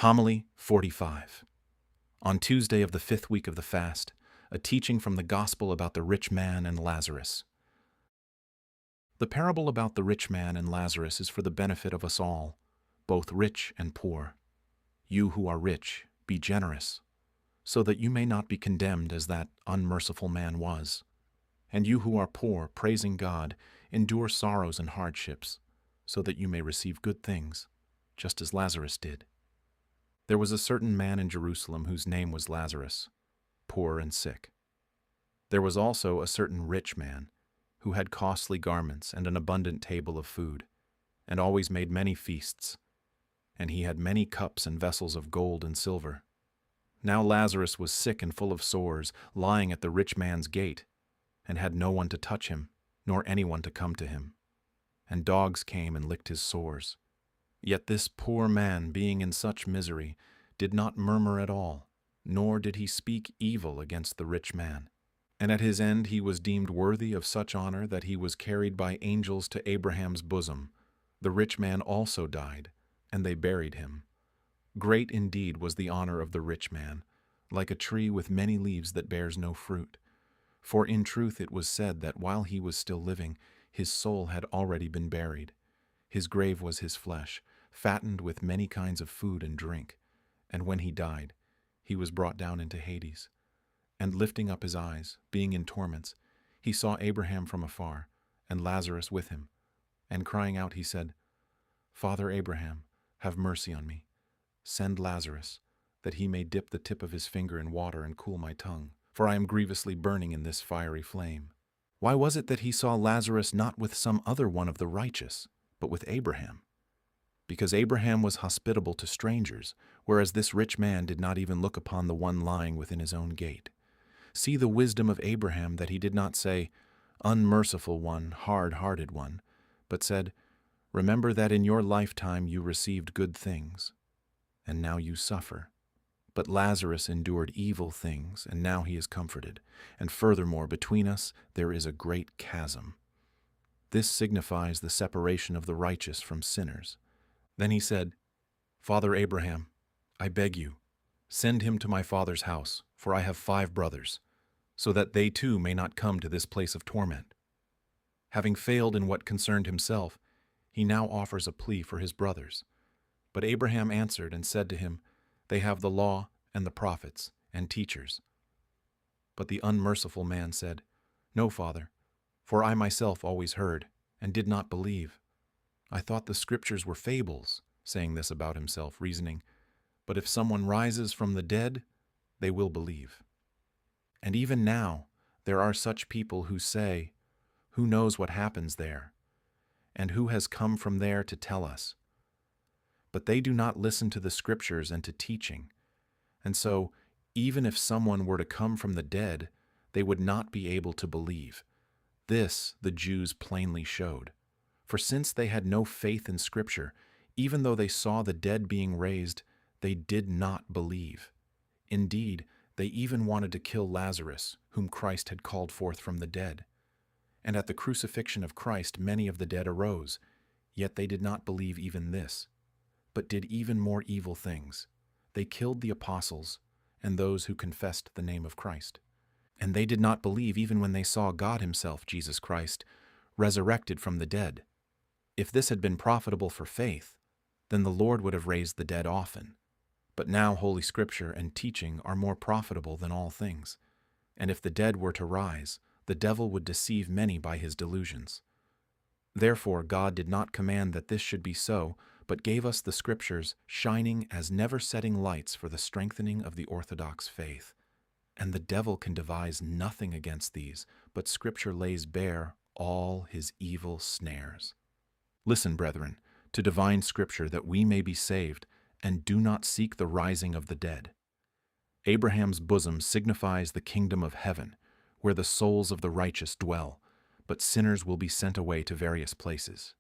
Homily 45. On Tuesday of the 5th week of the fast, a teaching from the Gospel about the rich man and Lazarus. The parable about the rich man and Lazarus is for the benefit of us all, both rich and poor. You who are rich, be generous, so that you may not be condemned as that unmerciful man was. And you who are poor, praising God, endure sorrows and hardships, so that you may receive good things, just as Lazarus did. There was a certain man in Jerusalem whose name was Lazarus, poor and sick. There was also a certain rich man, who had costly garments and an abundant table of food, and always made many feasts, and he had many cups and vessels of gold and silver. Now Lazarus was sick and full of sores, lying at the rich man's gate, and had no one to touch him, nor anyone to come to him. And dogs came and licked his sores. Yet this poor man, being in such misery, did not murmur at all, nor did he speak evil against the rich man. And at his end he was deemed worthy of such honor that he was carried by angels to Abraham's bosom. The rich man also died, and they buried him. Great indeed was the honor of the rich man, like a tree with many leaves that bears no fruit. For in truth it was said that while he was still living, his soul had already been buried. His grave was his flesh, fattened with many kinds of food and drink. And when he died, he was brought down into Hades. And lifting up his eyes, being in torments, he saw Abraham from afar, and Lazarus with him. And crying out, he said, Father Abraham, have mercy on me. Send Lazarus, that he may dip the tip of his finger in water and cool my tongue, for I am grievously burning in this fiery flame. Why was it that he saw Lazarus not with some other one of the righteous, but with Abraham? Because Abraham was hospitable to strangers, whereas this rich man did not even look upon the one lying within his own gate. See the wisdom of Abraham, that he did not say, Unmerciful one, hard-hearted one, but said, Remember that in your lifetime you received good things, and now you suffer. But Lazarus endured evil things, and now he is comforted. And furthermore, between us there is a great chasm. This signifies the separation of the righteous from sinners. Then he said, Father Abraham, I beg you, send him to my father's house, for I have 5 brothers, so that they too may not come to this place of torment. Having failed in what concerned himself, he now offers a plea for his brothers. But Abraham answered and said to him, They have the law and the prophets and teachers. But the unmerciful man said, No, Father, for I myself always heard, and did not believe. I thought the scriptures were fables, saying this about himself, reasoning, But if someone rises from the dead, they will believe. And even now there are such people who say, Who knows what happens there? And who has come from there to tell us? But they do not listen to the scriptures and to teaching. And so, even if someone were to come from the dead, they would not be able to believe. This the Jews plainly showed. For since they had no faith in Scripture, even though they saw the dead being raised, they did not believe. Indeed, they even wanted to kill Lazarus, whom Christ had called forth from the dead. And at the crucifixion of Christ many of the dead arose, yet they did not believe even this, but did even more evil things. They killed the apostles and those who confessed the name of Christ. And they did not believe even when they saw God himself, Jesus Christ, resurrected from the dead. If this had been profitable for faith, then the Lord would have raised the dead often. But now Holy Scripture and teaching are more profitable than all things. And if the dead were to rise, the devil would deceive many by his delusions. Therefore God did not command that this should be so, but gave us the Scriptures, shining as never-setting lights for the strengthening of the Orthodox faith. And the devil can devise nothing against these, but Scripture lays bare all his evil snares. Listen, brethren, to divine Scripture, that we may be saved, and do not seek the rising of the dead. Abraham's bosom signifies the kingdom of heaven, where the souls of the righteous dwell, but sinners will be sent away to various places.